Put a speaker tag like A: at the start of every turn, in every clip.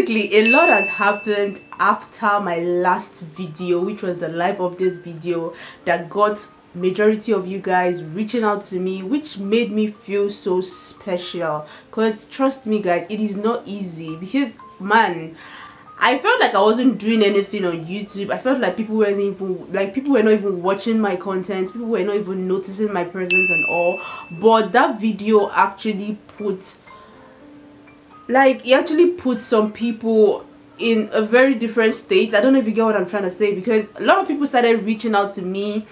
A: basically a lot has happened after my last video, which was the live update video that got majority of you guys reaching out to me, which made me feel so special. Because trust me guys, it is not easy, because man, I felt like I wasn't doing anything on YouTube. I felt like people were not even watching my content, people were not even noticing my presence and all. But that video actually put some people in a very different state. I don't know if you get what I'm trying to say, because a lot of people started reaching out to me.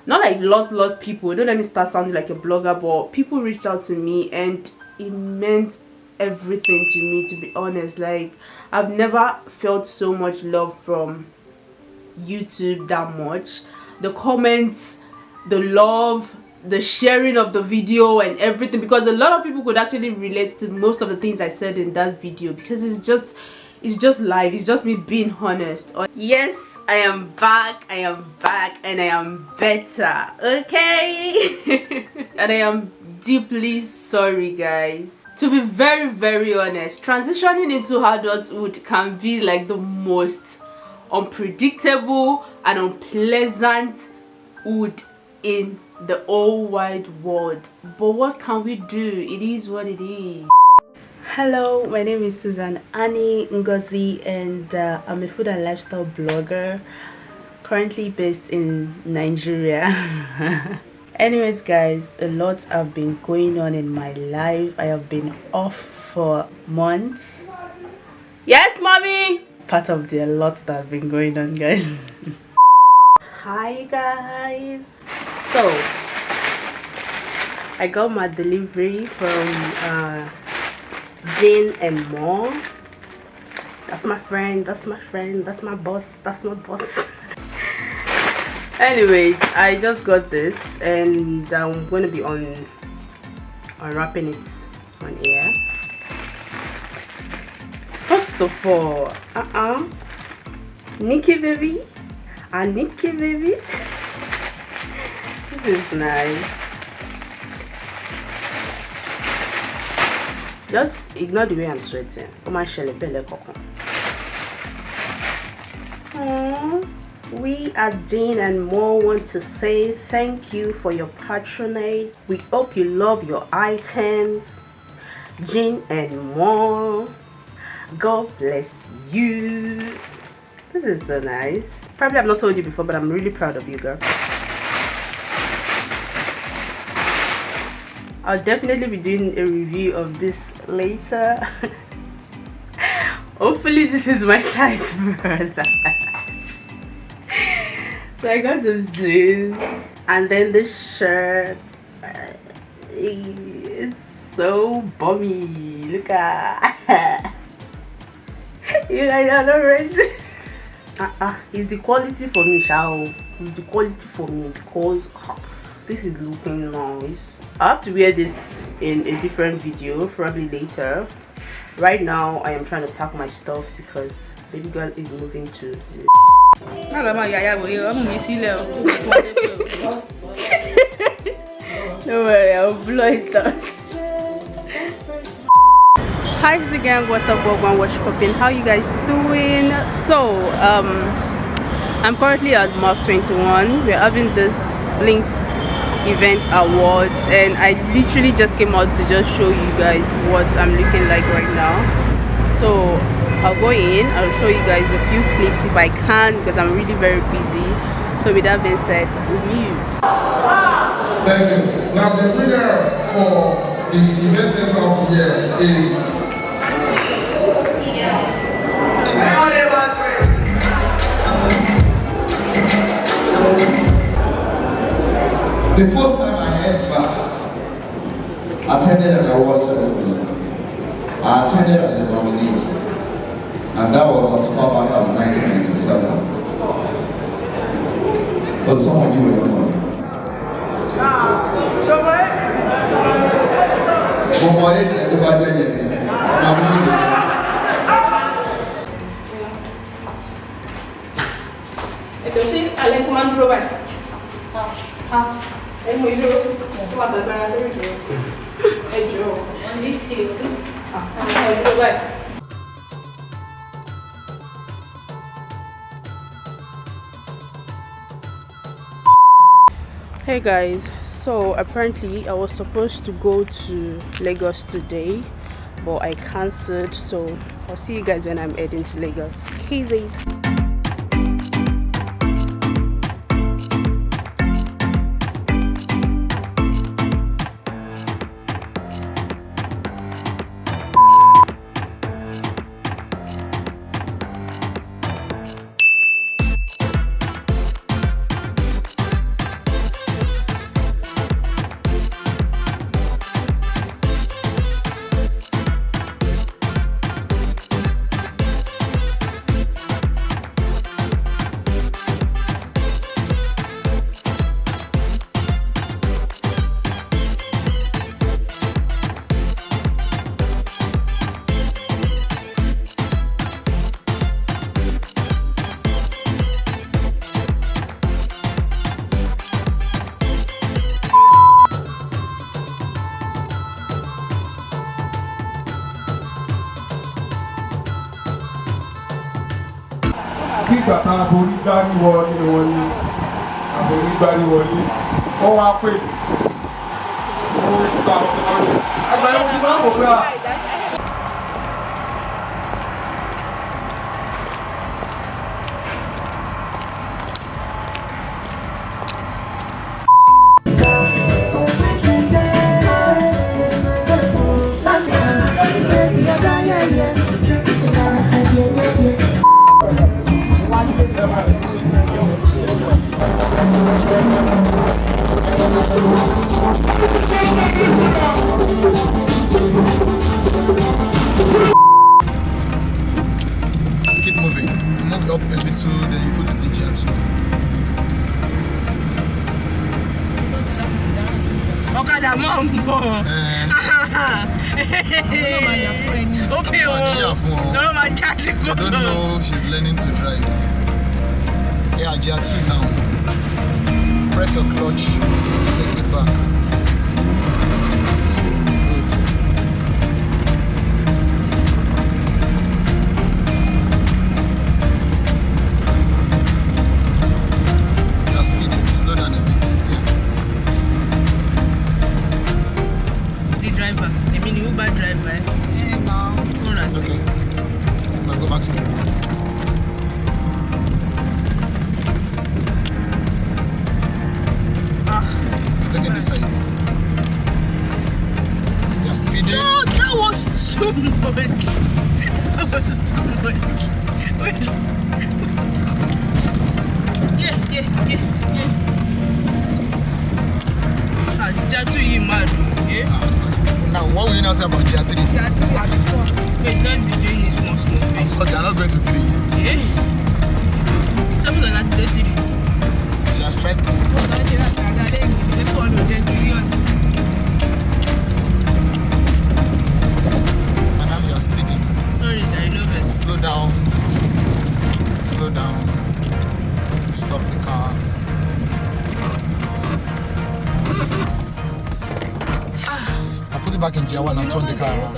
A: Not like lot people, don't let me start sounding like a blogger, but people reached out to me and it meant everything to me, to be honest. Like, I've never felt so much love from YouTube that much. The comments, the love, the sharing of the video and everything, because a lot of people could actually relate to most of the things I said in that video, because it's just live, it's just me being honest. Yes, I am back, and I am better, okay? And I am deeply sorry guys. To be very honest, transitioning into adulthood can be like the most unpredictable and unpleasant wood in the whole wide world. But what can we do? It is what it is. Hello, my name is Susan Annie Ngozi, and I'm a food and lifestyle blogger currently based in Nigeria. Anyways guys, a lot have been going on in my life. I have been off for months. Yes mommy, part of the lot that have been going on guys. Hi guys, so I got my delivery from 𝐿𝙤𝙪. That's my friend, that's my boss, Anyways, I just got this and I'm going to be unwrapping it on air. First of all, Nikki baby, this is nice. Just ignore the way I'm sweating. We at 𝐿𝙤𝙪 want to say thank you for your patronage. We hope you love your items. 𝐿𝙤𝙪, God bless you. This is so nice. Probably I've not told you before, but I'm really proud of you girl. I'll definitely be doing a review of this later. Hopefully this is my size brother. So I got this jeans and then this shirt. It's so bummy. Look at you guys are not ready. It's the quality for me, Shao. It's the quality for me, because this is looking nice. I have to wear this in a different video, probably later. Right now I am trying to pack my stuff because baby girl is moving to don't worry, I'll blow it out. Hi again, what's up, welcome, what's popping, how you guys doing? So I'm currently at Mark 21. We're having this Blinks event award, and I literally just came out to just show you guys what I'm looking like right now. So I'll go in, I'll show you guys a few clips if I can, because I'm really very busy. So with that being said,
B: thank you. Now the winner for the event center of the year is the first time I ever attended an award ceremony. I attended as a nominee, and that was as far back as 1997. But some of you were not.
A: Hey guys, so apparently I was supposed to go to Lagos today, but I cancelled, so I'll see you guys when I'm heading to Lagos. 𝐂𝐨𝐧𝐧𝐶.
C: Kígbà tá a borí gbárí wọlé wọlé, àborí gbárí wọlé, ó wá pè ó sá ọ̀rọ̀. Àgbàdo ti máa ń wò pé à.
B: Keep moving. Move up a little, then you put it in gear 2.
D: Ọ̀kadà mọ̀ ń bọ̀. Ó pè ó. Lọ́wọ́ máa já sí kókó.
B: I don't know, she's learning to drive. Yeah, gear 2 now. Press your clutch, take it back. You're speeding, slow down a bit. Yeah.
D: The driver, I mean Uber driver. No.
B: Okay. Now go back to the road. Taking this side. You're speeding.
D: No, that was too much. That was too much. Wait. Yeah. Jatu you mad, yeah?
B: Now, what will you now say about gear 3?
D: Wait, don't be doing this small face.
B: Because you're not going to 3 yet.
D: Yeah? Something like that,
B: She has tried to. Madam, you're speeding.
D: Sorry, I know that.
B: Slow down. Slow down. Stop the car. I put it back in gear 1 and turn the car around.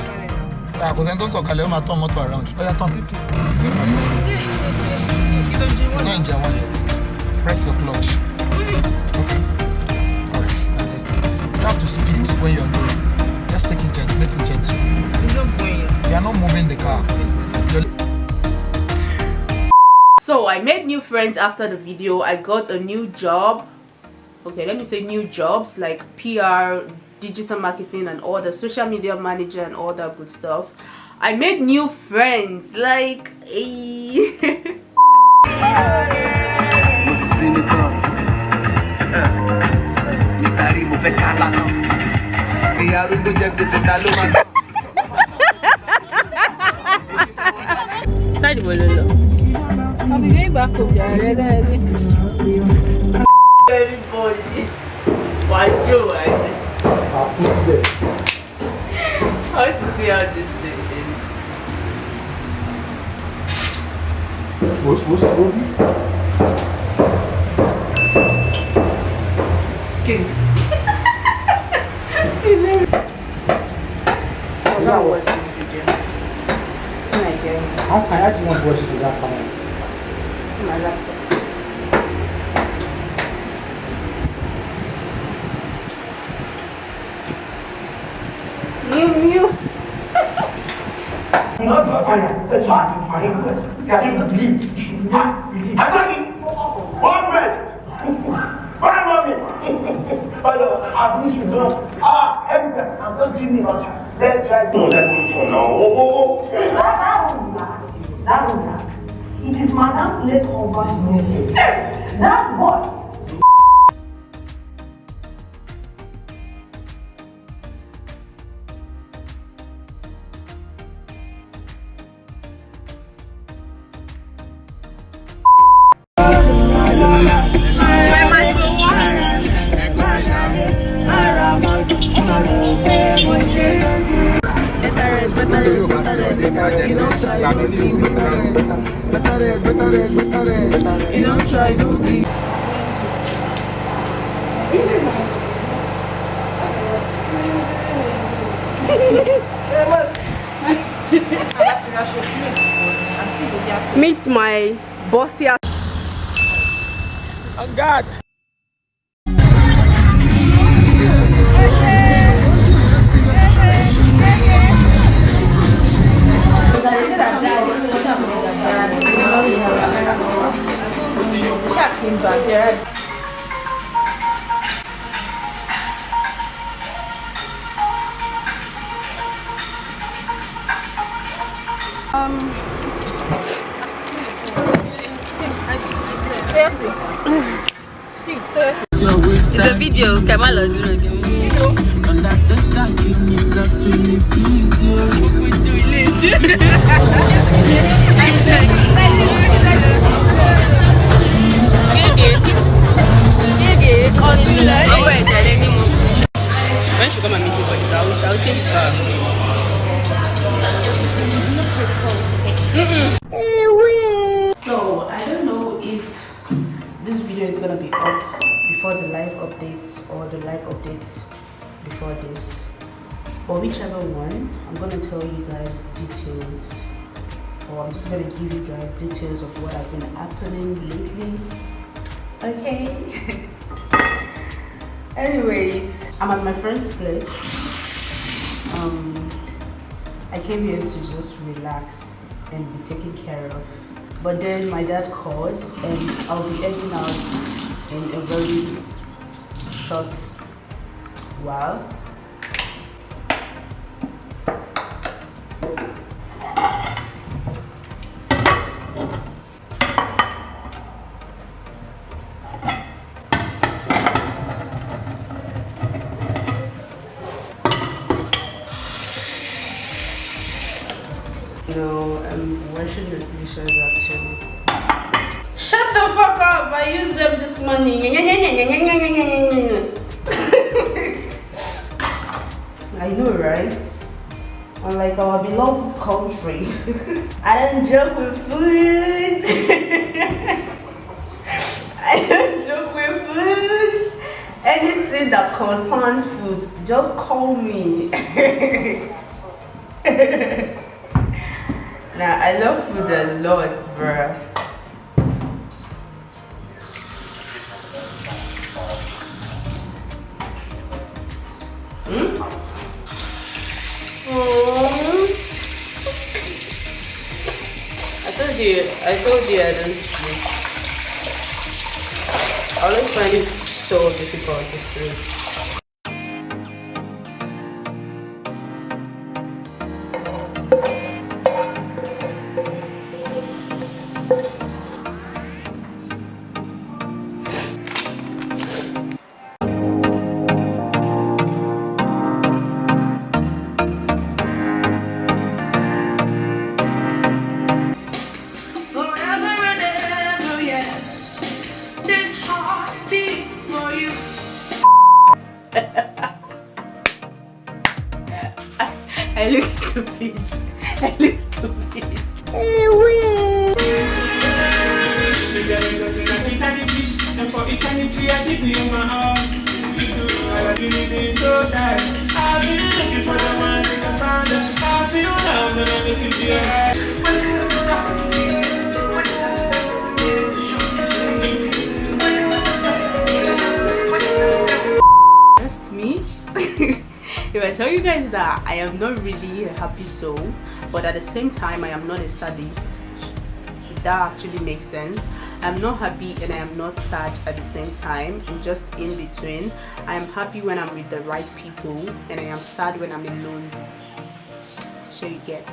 B: Yeah, because then those are turn motor around. Oh, yeah, turn. It's not in gear 1 yet. Press your clutch. Okay. Alright. You have to speed when you're going. Just take it gentle, make it gentle.
D: It's not going.
B: You are not moving the car.
A: So I made new friends after the video. I got a new job. Okay, let me say new jobs like PR, digital marketing and all the social media manager and all that good stuff. I made new friends like Side bololo. I'll be going back home. Everybody, why do I? I want to see how this thing is.
C: What's
A: King. How was this video?
C: Okay, I just want to watch it without coming.
A: My laptop. telling you.
E: Not tired. That's hard to find. Can you believe? Adike! One man! One money! Oh no, I've missed you, don't. Every time, I'm not dreaming about you. Let's try some of that meeting now. That won't last. It is Madam's late husband's birthday. Yes! That boy!
A: Meet my bossy ass.
C: Oh God.
D: It's a video. Kamala when she come and meet me for this, I'll change her.
A: So I don't know if this video is gonna be up before the live updates or the live updates before this, but whichever one, I'm gonna tell you guys details, or I'm just gonna give you guys details of what have been happening lately. Okay. Anyways, I'm at my friend's place. I came here to just relax and be taken care of. But then my dad called and I'll be heading out in a very short while. No, I'm washing the dishes actually. Shut the fuck up! I used them this morning. I know, right? Unlike our beloved country, I don't joke with food. I don't joke with food. Anything that concerns food, just call me. Nah, I love food a lot, bruh. I told you I don't sleep. I always find it so difficult to sleep. I look stupid. I look stupid. And for eternity, I give you my all. I believe it so that I've been looking for the one that can find it. I feel love when I look into your eyes. Trust me. If I tell you guys that I am not really a happy soul, but at the same time I am not a sadist. If that actually makes sense. I'm not happy and I am not sad at the same time. I'm just in between. I am happy when I'm with the right people and I am sad when I'm alone. So you get.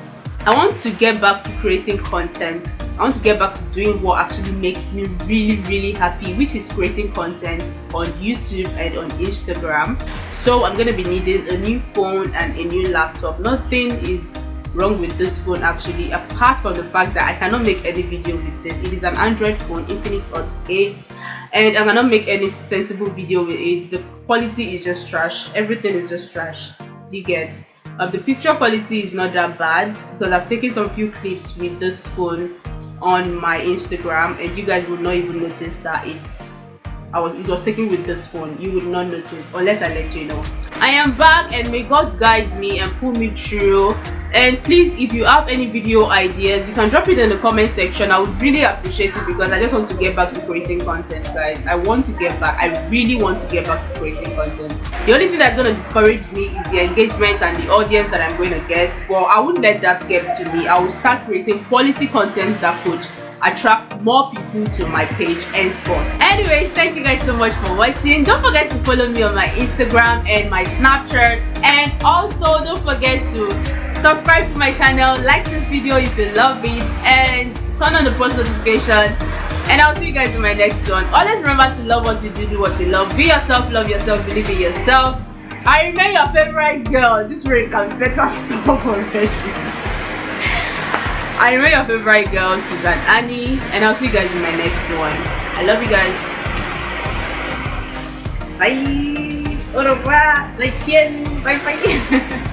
A: I want to get back to creating content. I want to get back to doing what actually makes me really happy, which is creating content on YouTube and on Instagram. So I'm gonna be needing a new phone and a new laptop. Nothing is wrong with this phone actually, apart from the fact that I cannot make any video with this. It is an Android phone, Infinix Hot 8, and I cannot make any sensible video with it. The quality is just trash. Everything is just trash. Do you get? The picture quality is not that bad because I've taken some few clips with this phone on my Instagram, and you guys will not even notice that it was taken with this phone. You would not notice unless I let you know. I am back, and may God guide me and pull me through. And please, if you have any video ideas, you can drop it in the comment section. I would really appreciate it because I just want to get back to creating content, guys. I want to get back. I really want to get back to creating content. The only thing that's going to discourage me is the engagement and the audience that I'm going to get. But I wouldn't let that get to me. I will start creating quality content that could attract more people to my page henceforth. Anyways, thank you guys so much for watching. Don't forget to follow me on my Instagram and my Snapchat, and also don't forget to subscribe to my channel, like this video if you love it, and turn on the post notification. And I'll see you guys in my next one. Always remember to love what you do what you love. Be yourself, love yourself, believe in yourself. I remain your favorite girl. This rain can better stop already. I remain your favorite girl, Susan Annie, and I'll see you guys in my next one. I love you guys. Bye. Au revoir. Bye bye.